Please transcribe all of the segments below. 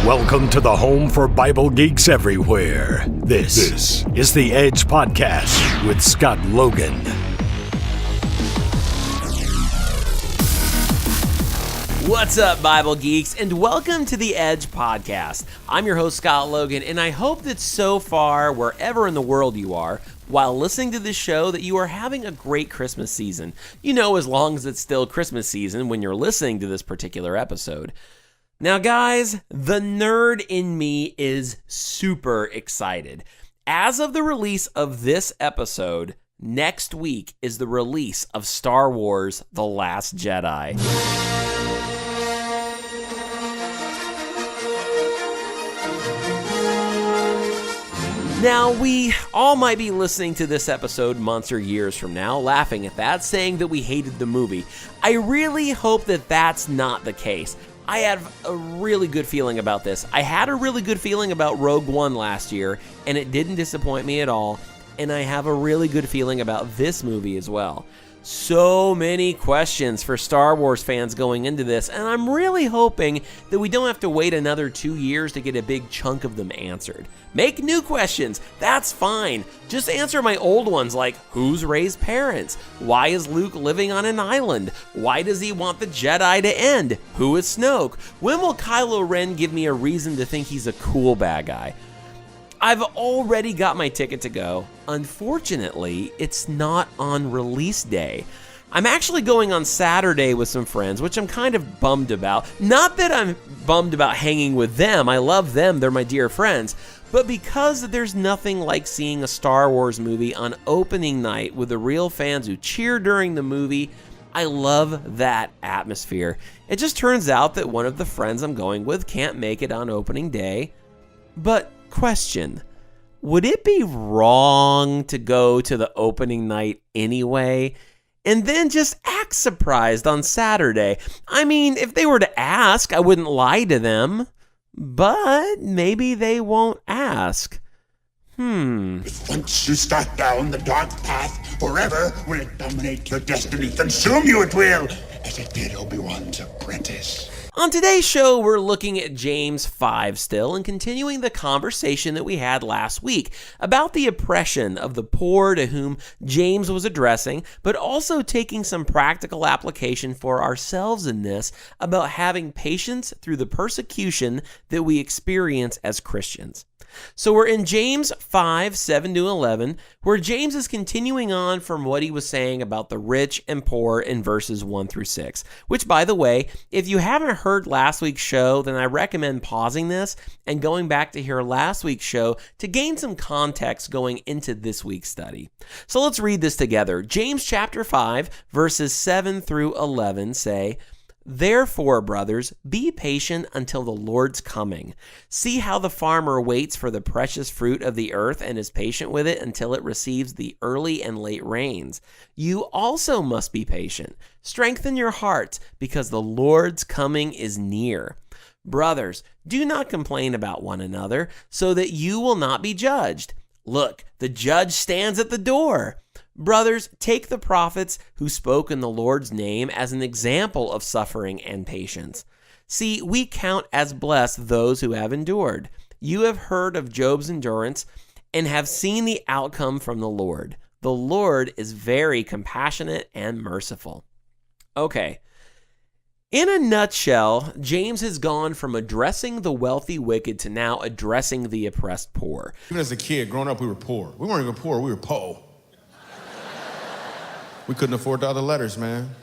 Welcome to the home for Bible geeks everywhere. This is the Edge Podcast with Scott Logan. What's up, Bible geeks, and welcome to the Edge Podcast. I'm your host, Scott Logan, and I hope that so far, wherever in the world you are, while listening to this show, that you are having a great Christmas season. You know, as long as it's still Christmas season when you're listening to this particular episode. Now, guys, the nerd in me is super excited. As of the release of this episode, next week is the release of Star Wars: The Last Jedi. Now, we all might be listening to this episode months or years from now, laughing at that, saying that we hated the movie. I really hope that that's not the case. I have a really good feeling about this. I had a really good feeling about Rogue One last year, and it didn't disappoint me at all. And I have a really good feeling about this movie as well. So many questions for Star Wars fans going into this, and I'm really hoping that we don't have to wait another 2 years to get a big chunk of them answered. Make new questions, that's fine. Just answer my old ones like, who's Rey's parents? Why is Luke living on an island? Why does he want the Jedi to end? Who is Snoke? When will Kylo Ren give me a reason to think he's a cool bad guy? I've already got my ticket to go. Unfortunately, it's not on release day. I'm actually going on Saturday with some friends, which I'm kind of bummed about. Not that I'm bummed about hanging with them. I love them. They're my dear friends. But because there's nothing like seeing a Star Wars movie on opening night with the real fans who cheer during the movie, I love that atmosphere. It just turns out that one of the friends I'm going with can't make it on opening day. But question, would it be wrong to go to the opening night anyway and then just act surprised on Saturday? I mean, if they were to ask, I wouldn't lie to them, but maybe they won't ask. If once you start down the dark path, forever will it dominate your destiny. Consume you it will, as it did Obi-Wan's apprentice. On today's show, we're looking at James 5 still and continuing the conversation that we had last week about the oppression of the poor to whom James was addressing, but also taking some practical application for ourselves in this about having patience through the persecution that we experience as Christians. So we're in James 5, 7-11, where James is continuing on from what he was saying about the rich and poor in verses 1-6, which, by the way, if you haven't heard last week's show, then I recommend pausing this and going back to hear last week's show to gain some context going into this week's study. So let's read this together. James chapter 5, verses 7-11 say, "Therefore, brothers, be patient until the Lord's coming. See how the farmer waits for the precious fruit of the earth and is patient with it until it receives the early and late rains. You also must be patient. Strengthen your hearts, because the Lord's coming is near. Brothers, do not complain about one another, so that you will not be judged. Look, the judge stands at the door. Brothers, take the prophets who spoke in the Lord's name as an example of suffering and patience. See, we count as blessed those who have endured. You have heard of Job's endurance and have seen the outcome from the Lord. The Lord is very compassionate and merciful." Okay. In a nutshell, James has gone from addressing the wealthy wicked to now addressing the oppressed poor. Even as a kid, growing up, we were poor. We weren't even poor, we were po'. We couldn't afford the other letters, man.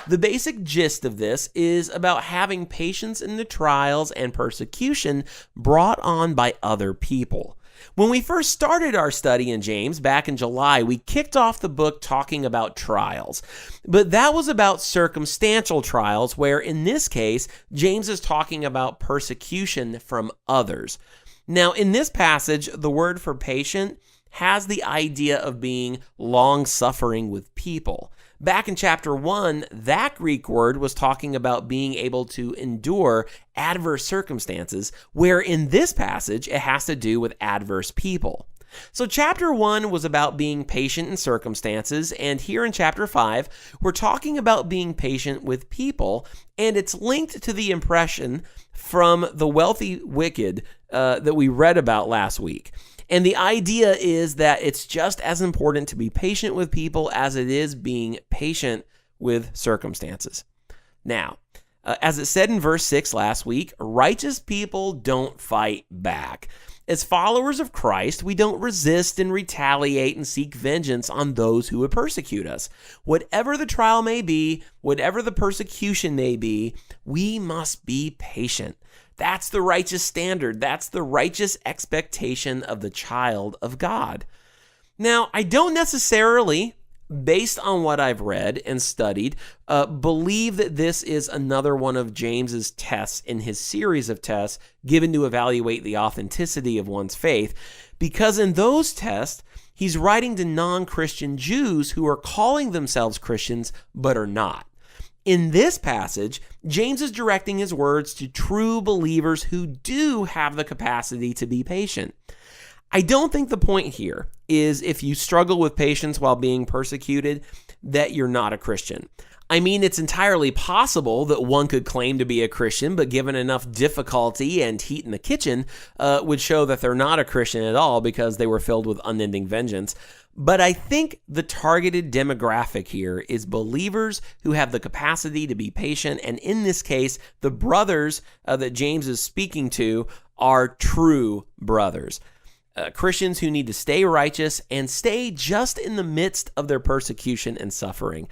The basic gist of this is about having patience in the trials and persecution brought on by other people. When we first started our study in James back in July, we kicked off the book talking about trials. But that was about circumstantial trials, where in this case, James is talking about persecution from others. Now, in this passage, the word for patient has the idea of being long-suffering with people. Back in chapter 1, that Greek word was talking about being able to endure adverse circumstances, where in this passage, it has to do with adverse people. So chapter 1 was about being patient in circumstances, and here in chapter 5, we're talking about being patient with people, and it's linked to the impression from the wealthy wicked that we read about last week. And the idea is that it's just as important to be patient with people as it is being patient with circumstances. Now, as it said in verse 6 last week, righteous people don't fight back. As followers of Christ, we don't resist and retaliate and seek vengeance on those who would persecute us. Whatever the trial may be, whatever the persecution may be, we must be patient. That's the righteous standard. That's the righteous expectation of the child of God. Now, I don't necessarily, based on what I've read and studied, believe that this is another one of James's tests in his series of tests given to evaluate the authenticity of one's faith, because in those tests, he's writing to non-Christian Jews who are calling themselves Christians but are not. In this passage, James is directing his words to true believers who do have the capacity to be patient. I don't think the point here is if you struggle with patience while being persecuted, that you're not a Christian. I mean, it's entirely possible that one could claim to be a Christian, but given enough difficulty and heat in the kitchen, would show that they're not a Christian at all because they were filled with unending vengeance. But I think the targeted demographic here is believers who have the capacity to be patient, and in this case, the brothers that James is speaking to are true brothers. Christians who need to stay righteous and stay just in the midst of their persecution and suffering.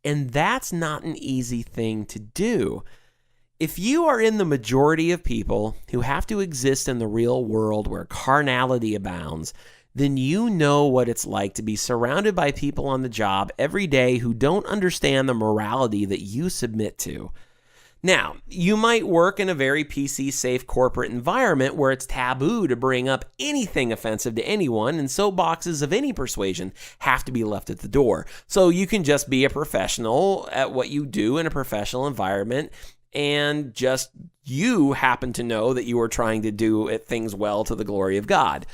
And that's not an easy thing to do. If you are in the majority of people who have to exist in the real world where carnality abounds, then you know what it's like to be surrounded by people on the job every day who don't understand the morality that you submit to. Now, you might work in a very PC-safe corporate environment where it's taboo to bring up anything offensive to anyone, and soapboxes of any persuasion have to be left at the door. So you can just be a professional at what you do in a professional environment, and just you happen to know that you are trying to do things well to the glory of God.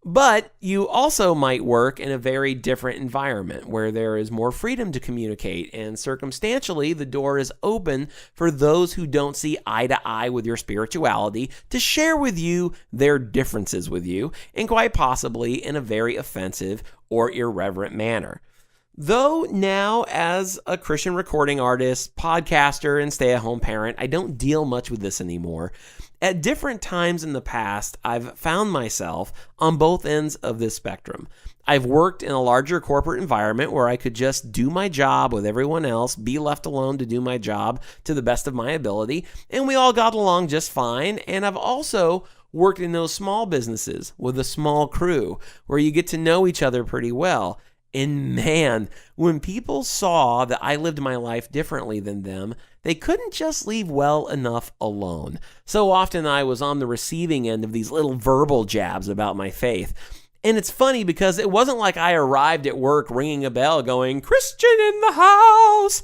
But you also might work in a very different environment where there is more freedom to communicate, and circumstantially, the door is open for those who don't see eye to eye with your spirituality to share with you their differences with you, and quite possibly in a very offensive or irreverent manner. Though now, as a Christian recording artist, podcaster, and stay-at-home parent, I don't deal much with this anymore. At different times in the past, I've found myself on both ends of this spectrum. I've worked in a larger corporate environment where I could just do my job with everyone else, be left alone to do my job to the best of my ability, and we all got along just fine. And I've also worked in those small businesses with a small crew where you get to know each other pretty well. And man, when people saw that I lived my life differently than them, they couldn't just leave well enough alone. So often I was on the receiving end of these little verbal jabs about my faith. And it's funny because it wasn't like I arrived at work ringing a bell going, "Christian in the house."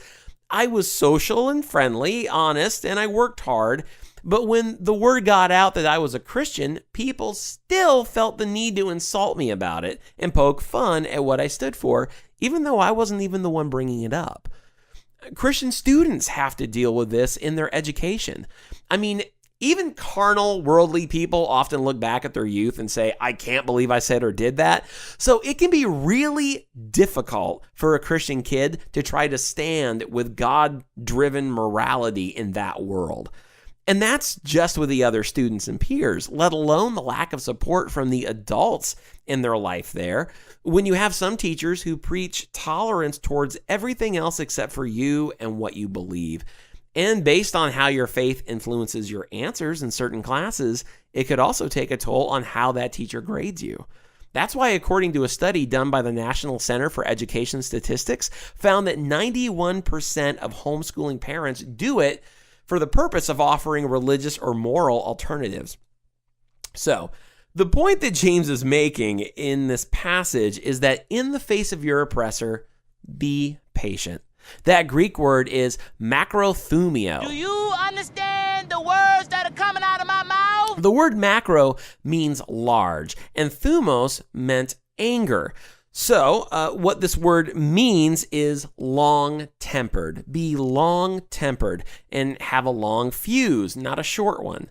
I was social and friendly, honest, and I worked hard. But when the word got out that I was a Christian, people still felt the need to insult me about it and poke fun at what I stood for, even though I wasn't even the one bringing it up. Christian students have to deal with this in their education. I mean, even carnal, worldly people often look back at their youth and say, "I can't believe I said or did that." So it can be really difficult for a Christian kid to try to stand with God-driven morality in that world. And that's just with the other students and peers, let alone the lack of support from the adults in their life there. When you have some teachers who preach tolerance towards everything else except for you and what you believe. And based on how your faith influences your answers in certain classes, it could also take a toll on how that teacher grades you. That's why, according to a study done by the National Center for Education Statistics, found that 91% of homeschooling parents do it for the purpose of offering religious or moral alternatives. So, the point that James is making in this passage is that in the face of your oppressor, be patient. That Greek word is macrothumio. Do you understand the words that are coming out of my mouth? The word macro means large, and thumos meant anger. So, what this word means is long-tempered. Be long-tempered and have a long fuse, not a short one.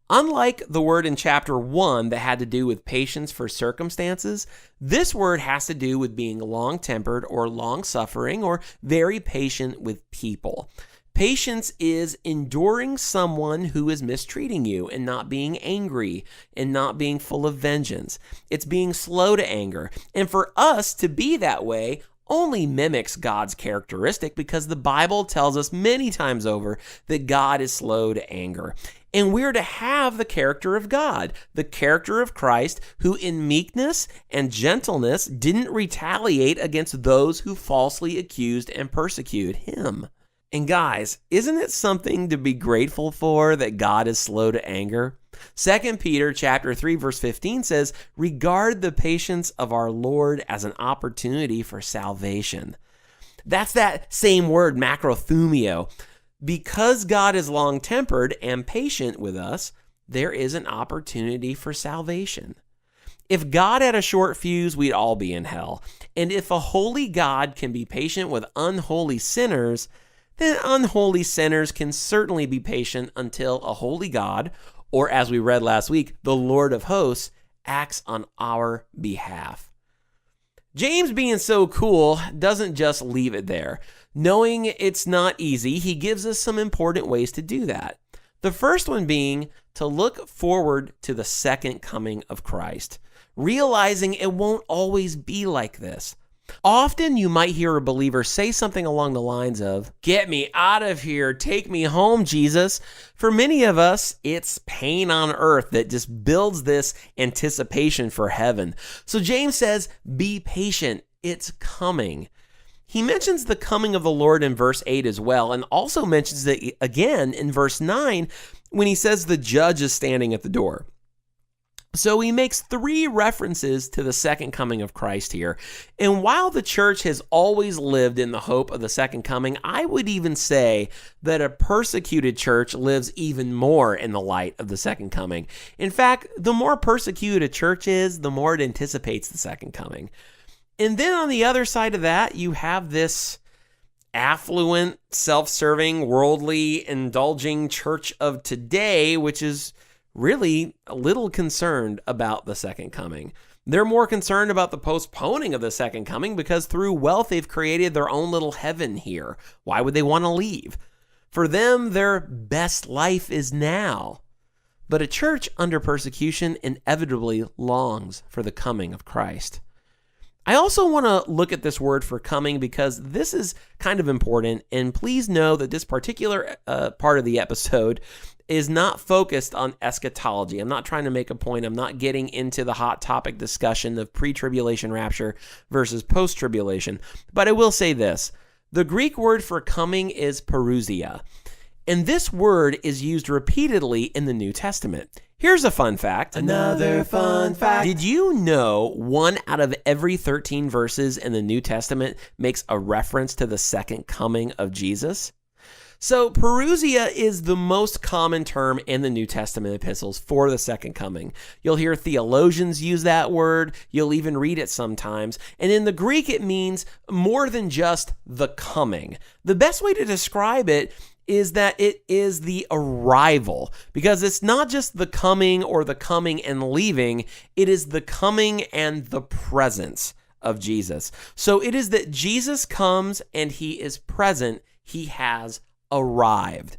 Unlike the word in chapter 1 that had to do with patience for circumstances, this word has to do with being long-tempered or long-suffering or very patient with people. Patience is enduring someone who is mistreating you and not being angry and not being full of vengeance. It's being slow to anger. And for us to be that way only mimics God's characteristic because the Bible tells us many times over that God is slow to anger. And we're to have the character of God, the character of Christ, who in meekness and gentleness didn't retaliate against those who falsely accused and persecuted him. And guys, isn't it something to be grateful for that God is slow to anger? 2 Peter chapter 3 verse 15 says, "Regard the patience of our Lord as an opportunity for salvation." That's that same word, macrothumio. Because God is long-tempered and patient with us, there is an opportunity for salvation. If God had a short fuse, we'd all be in hell. And if a holy God can be patient with unholy sinners, then unholy sinners can certainly be patient until a holy God, or as we read last week, the Lord of hosts, acts on our behalf. James, being so cool, doesn't just leave it there. Knowing it's not easy, he gives us some important ways to do that. The first one being to look forward to the second coming of Christ, realizing it won't always be like this. Often you might hear a believer say something along the lines of, "Get me out of here, take me home, Jesus." For many of us, it's pain on earth that just builds this anticipation for heaven. So James says, be patient, it's coming. He mentions the coming of the Lord in verse 8 as well, and also mentions it again in verse 9 when he says the judge is standing at the door. So he makes 3 references to the second coming of Christ here. And while the church has always lived in the hope of the second coming, I would even say that a persecuted church lives even more in the light of the second coming. In fact, the more persecuted a church is, the more it anticipates the second coming. And then on the other side of that, you have this affluent, self-serving, worldly, indulging church of today, which is really a little concerned about the second coming. They're more concerned about the postponing of the second coming because through wealth, they've created their own little heaven here. Why would they want to leave? For them, their best life is now. But a church under persecution inevitably longs for the coming of Christ. I also want to look at this word for coming because this is kind of important, and please know that this particular part of the episode is not focused on eschatology. I'm not trying to make a point. I'm not getting into the hot topic discussion of pre-tribulation rapture versus post-tribulation, but I will say this. The Greek word for coming is parousia, and this word is used repeatedly in the New Testament. Here's a fun fact. Another fun fact. Did you know 1 out of every 13 verses in the New Testament makes a reference to the second coming of Jesus? So parousia is the most common term in the New Testament epistles for the second coming. You'll hear theologians use that word. You'll even read it sometimes. And in the Greek, it means more than just the coming. The best way to describe it is that it is the arrival, because it's not just the coming or the coming and leaving. It is the coming and the presence of Jesus. So it is that Jesus comes and he is present. He has arrived.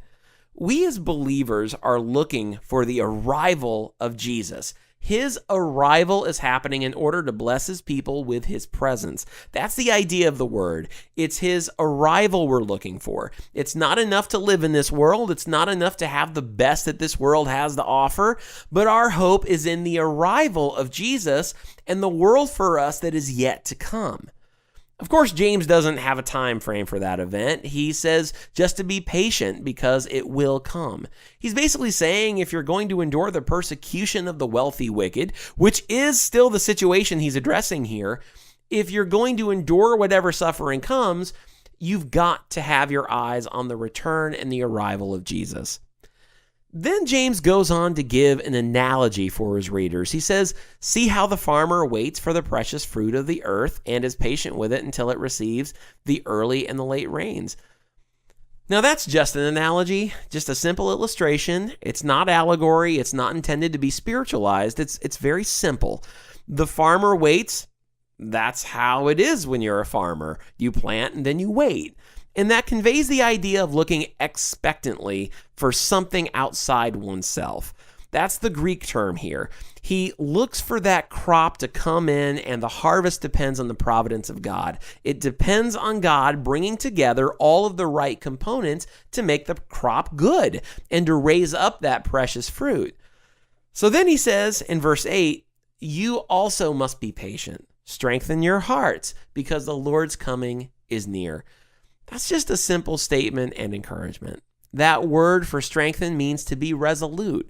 We as believers are looking for the arrival of Jesus. His arrival is happening in order to bless his people with his presence. That's the idea of the word. It's his arrival we're looking for. It's not enough to live in this world. It's not enough to have the best that this world has to offer. But our hope is in the arrival of Jesus and the world for us that is yet to come. Of course, James doesn't have a time frame for that event. He says just to be patient because it will come. He's basically saying if you're going to endure the persecution of the wealthy wicked, which is still the situation he's addressing here, if you're going to endure whatever suffering comes, you've got to have your eyes on the return and the arrival of Jesus. Then James goes on to give an analogy for his readers. He says, "See how the farmer waits for the precious fruit of the earth and is patient with it until it receives the early and the late rains." Now that's just an analogy, just a simple illustration. It's not allegory. It's not intended to be spiritualized. It's very simple. The farmer waits. That's how it is when you're a farmer. You plant and then you wait. And that conveys the idea of looking expectantly for something outside oneself. That's the Greek term here. He looks for that crop to come in, and the harvest depends on the providence of God. It depends on God bringing together all of the right components to make the crop good and to raise up that precious fruit. So then he says in verse 8, "You also must be patient. Strengthen your hearts, because the Lord's coming is near." That's just a simple statement and encouragement. That word for strengthen means to be resolute.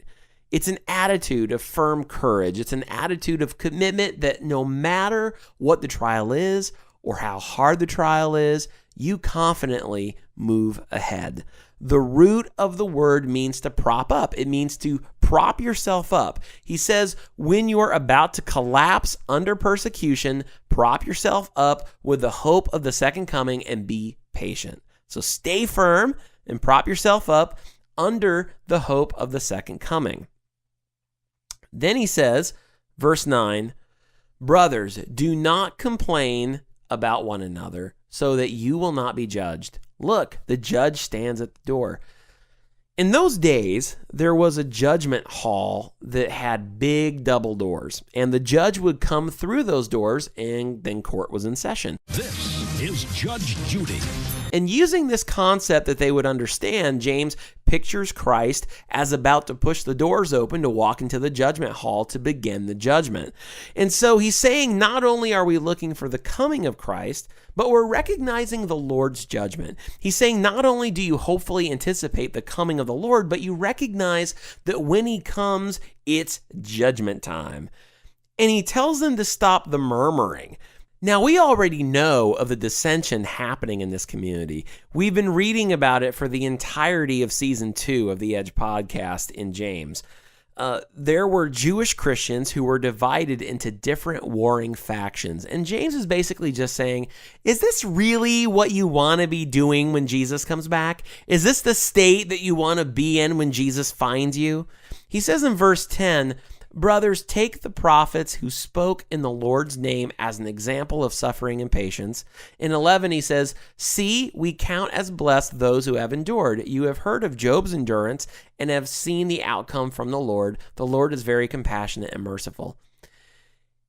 It's an attitude of firm courage. It's an attitude of commitment that no matter what the trial is or how hard the trial is, you confidently move ahead. The root of the word means to prop up. It means to prop yourself up. He says, when you're about to collapse under persecution, prop yourself up with the hope of the second coming and be patient. So stay firm and prop yourself up under the hope of the second coming. Then he says, verse 9, "Brothers, do not complain about one another, so that you will not be judged. Look, the judge stands at the door." In those days, there was a judgment hall that had big double doors, and the judge would come through those doors, and then court was in session. This is Judge Judy. And using this concept that they would understand, James pictures Christ as about to push the doors open to walk into the judgment hall to begin the judgment. And so he's saying not only are we looking for the coming of Christ, but we're recognizing the Lord's judgment. He's saying not only do you hopefully anticipate the coming of the Lord, but you recognize that when he comes, it's judgment time. And he tells them to stop the murmuring. Now, we already know of the dissension happening in this community. We've been reading about it for the entirety of season 2 of the Edge podcast in James. There were Jewish Christians who were divided into different warring factions. And James is basically just saying, is this really what you want to be doing when Jesus comes back? Is this the state that you want to be in when Jesus finds you? He says in verse 10, "Brothers, take the prophets who spoke in the Lord's name as an example of suffering and patience." In 11, he says, "See, we count as blessed those who have endured. You have heard of Job's endurance and have seen the outcome from the Lord. The Lord is very compassionate and merciful."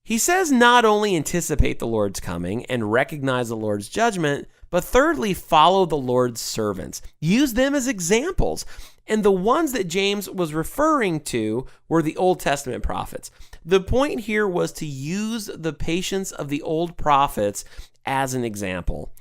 He says not only anticipate the Lord's coming and recognize the Lord's judgment, but thirdly, follow the Lord's servants. Use them as examples. And the ones that James was referring to were the Old Testament prophets. The point here was to use the patience of the old prophets as an example.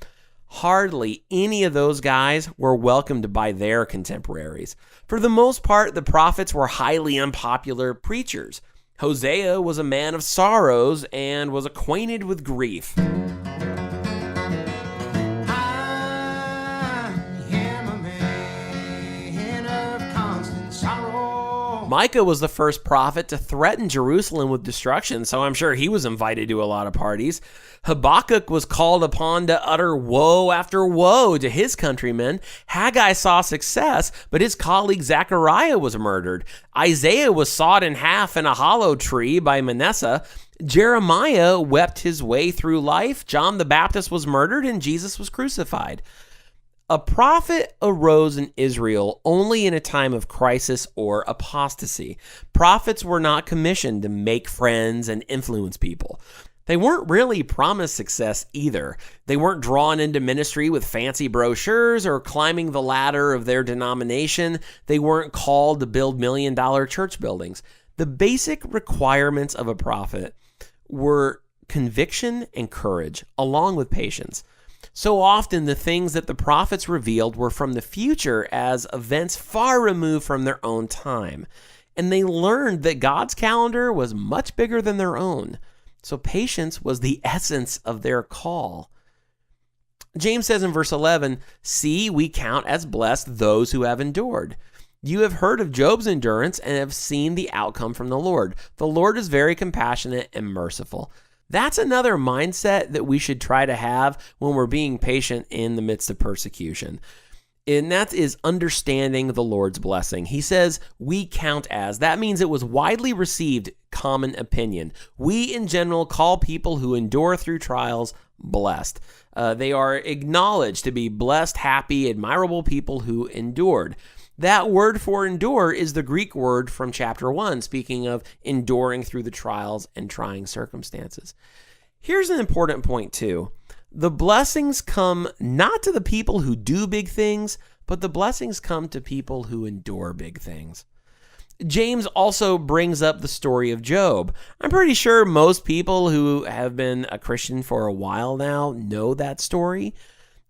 Hardly any of those guys were welcomed by their contemporaries. For the most part, the prophets were highly unpopular preachers. Hosea was a man of sorrows and was acquainted with grief. Micah was the first prophet to threaten Jerusalem with destruction, so I'm sure he was invited to a lot of parties. Habakkuk was called upon to utter woe after woe to his countrymen. Haggai saw success, but his colleague Zechariah was murdered. Isaiah was sawed in half in a hollow tree by Manasseh. Jeremiah wept his way through life. John the Baptist was murdered, and Jesus was crucified. A prophet arose in Israel only in a time of crisis or apostasy. Prophets were not commissioned to make friends and influence people. They weren't really promised success either. They weren't drawn into ministry with fancy brochures or climbing the ladder of their denomination. They weren't called to build million-dollar church buildings. The basic requirements of a prophet were conviction and courage, along with patience. So often the things that the prophets revealed were from the future as events far removed from their own time. And they learned that God's calendar was much bigger than their own. So patience was the essence of their call. James says in verse 11, "See, we count as blessed those who have endured." You have heard of Job's endurance and have seen the outcome from the Lord. The Lord is very compassionate and merciful. That's another mindset that we should try to have when we're being patient in the midst of persecution. And that is understanding the Lord's blessing. He says, we count as. That means it was widely received common opinion. We, in general, call people who endure through trials blessed. They are acknowledged to be blessed, happy, admirable people who endured. That word for endure is the Greek word from chapter 1, speaking of enduring through the trials and trying circumstances. Here's an important point, too. The blessings come not to the people who do big things, but the blessings come to people who endure big things. James also brings up the story of Job. I'm pretty sure most people who have been a Christian for a while now know that story.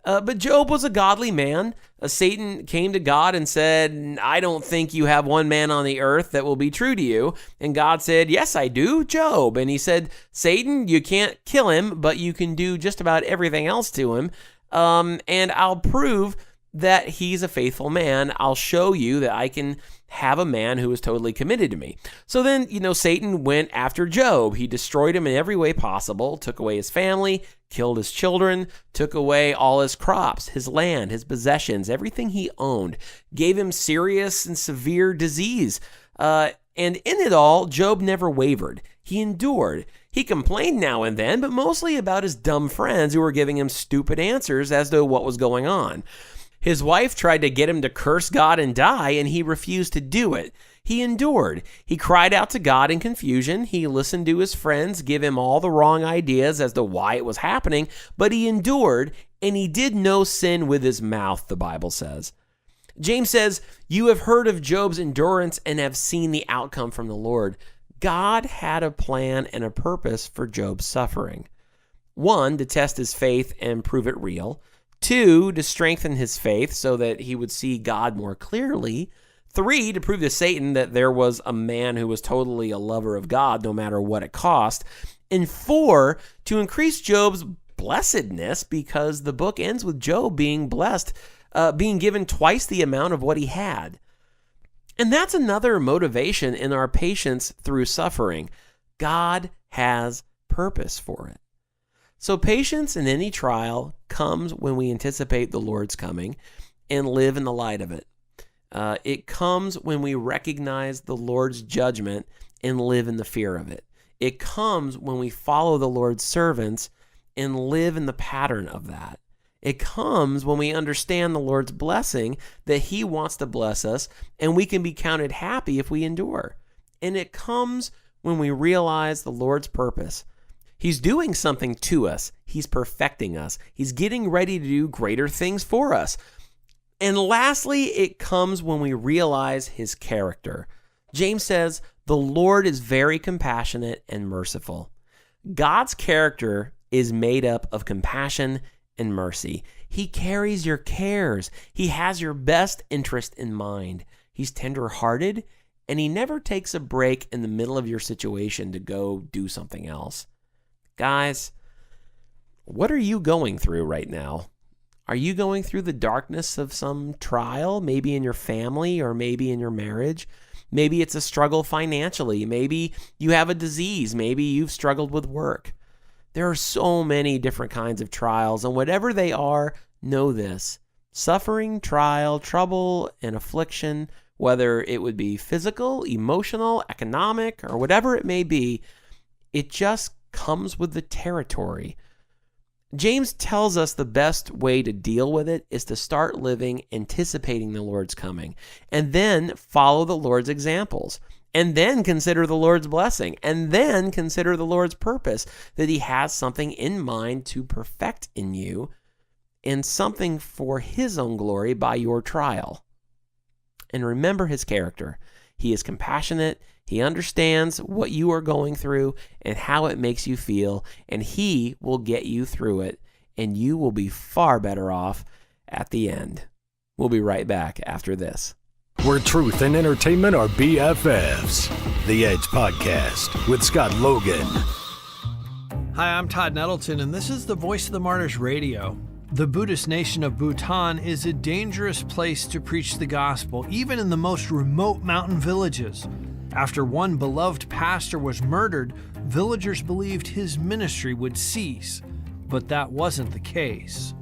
But Job was a godly man. Satan came to God and said, I don't think you have one man on the earth that will be true to you. And God said, yes, I do, Job. And he said, Satan, you can't kill him, but you can do just about everything else to him. And I'll prove that he's a faithful man. I'll show you that I can have a man who is totally committed to me. So then, Satan went after Job. He destroyed him in every way possible, took away his family, killed his children, took away all his crops, his land, his possessions, everything he owned, gave him serious and severe disease. And in it all, Job never wavered. He endured. He complained now and then, but mostly about his dumb friends who were giving him stupid answers as to what was going on. His wife tried to get him to curse God and die, and he refused to do it. He endured. He cried out to God in confusion. He listened to his friends give him all the wrong ideas as to why it was happening, but he endured, and he did no sin with his mouth, the Bible says. James says, you have heard of Job's endurance and have seen the outcome from the Lord. God had a plan and a purpose for Job's suffering. 1, to test his faith and prove it real. 2, to strengthen his faith so that he would see God more clearly. 3, to prove to Satan that there was a man who was totally a lover of God no matter what it cost. And 4, to increase Job's blessedness because the book ends with Job being blessed, being given twice the amount of what he had. And that's another motivation in our patience through suffering. God has purpose for it. So patience in any trial comes when we anticipate the Lord's coming and live in the light of it. It comes when we recognize the Lord's judgment and live in the fear of it. It comes when we follow the Lord's servants and live in the pattern of that. It comes when we understand the Lord's blessing, that he wants to bless us, and we can be counted happy if we endure. And it comes when we realize the Lord's purpose. He's doing something to us. He's perfecting us. He's getting ready to do greater things for us. And lastly, it comes when we realize his character. James says, the Lord is very compassionate and merciful. God's character is made up of compassion and mercy. He carries your cares. He has your best interest in mind. He's tender-hearted, and he never takes a break in the middle of your situation to go do something else. Guys, what are you going through right now? Are you going through the darkness of some trial, maybe in your family or maybe in your marriage? Maybe it's a struggle financially. Maybe you have a disease. Maybe you've struggled with work. There are so many different kinds of trials, and whatever they are, know this. Suffering, trial, trouble, and affliction, whether it would be physical, emotional, economic, or whatever it may be, it just comes with the territory. James tells us the best way to deal with it is to start living anticipating the Lord's coming, and then follow the Lord's examples, and then consider the Lord's blessing, and then consider the Lord's purpose, that he has something in mind to perfect in you, and something for his own glory by your trial. And remember his character. He is compassionate. He understands what you are going through and how it makes you feel, and he will get you through it, and you will be far better off at the end. We'll be right back after this. Where truth and entertainment are BFFs. The Edge Podcast with Scott Logan. Hi, I'm Todd Nettleton, and this is the Voice of the Martyrs Radio. The Buddhist nation of Bhutan is a dangerous place to preach the gospel, even in the most remote mountain villages. After one beloved pastor was murdered, villagers believed his ministry would cease, but that wasn't the case.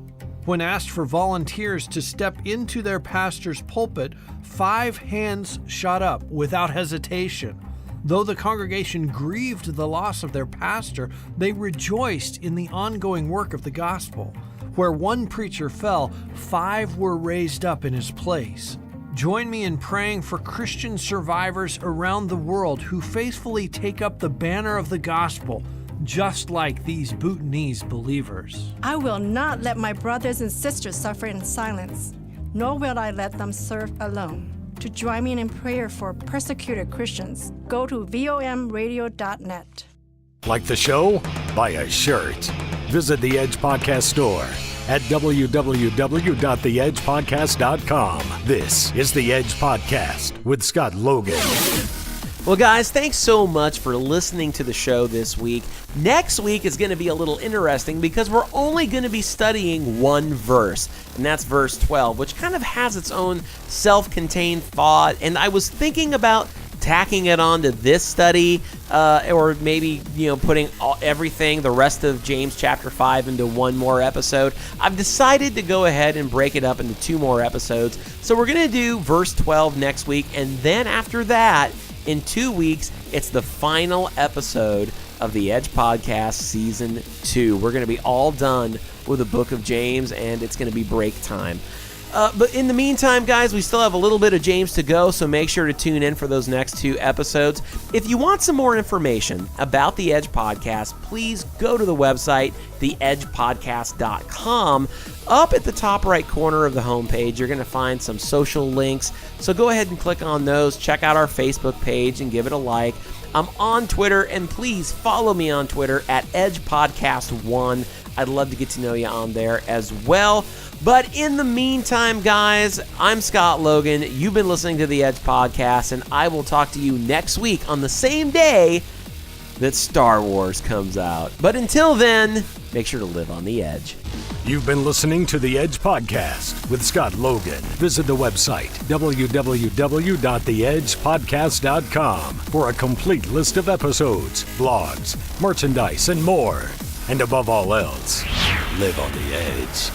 When asked for volunteers to step into their pastor's pulpit, 5 hands shot up without hesitation. Though the congregation grieved the loss of their pastor, they rejoiced in the ongoing work of the gospel. Where one preacher fell, 5 were raised up in his place. Join me in praying for Christian survivors around the world who faithfully take up the banner of the gospel, just like these Bhutanese believers. I will not let my brothers and sisters suffer in silence, nor will I let them serve alone. To join me in prayer for persecuted Christians, go to vomradio.net. Like the show? Buy a shirt. Visit the Edge Podcast store at www.theedgepodcast.com. This is The Edge Podcast with Scott Logan. Well, guys, thanks so much for listening to the show this week. Next week is going to be a little interesting because we're only going to be studying one verse, and that's verse 12, which kind of has its own self-contained thought. And I was thinking about tacking it onto this study, or maybe, putting everything, the rest of James chapter 5 into one more episode. I've decided to go ahead and break it up into 2 more episodes. So we're going to do verse 12 next week, and then after that, in 2 weeks, it's the final episode of the Edge Podcast Season 2. We're going to be all done with the book of James, and it's going to be break time. But in the meantime, guys, we still have a little bit of James to go, so make sure to tune in for those next 2 episodes. If you want some more information about the Edge Podcast, please go to the website, theedgepodcast.com. Up at the top right corner of the homepage, you're going to find some social links, so go ahead and click on those. Check out our Facebook page and give it a like. I'm on Twitter, and please follow me on Twitter at EdgePodcast1. I'd love to get to know you on there as well. But in the meantime, guys, I'm Scott Logan. You've been listening to the Edge Podcast, and I will talk to you next week on the same day that Star Wars comes out. But until then, make sure to live on the edge. You've been listening to The Edge Podcast with Scott Logan. Visit the website, www.theedgepodcast.com, for a complete list of episodes, blogs, merchandise, and more. And above all else, live on the edge.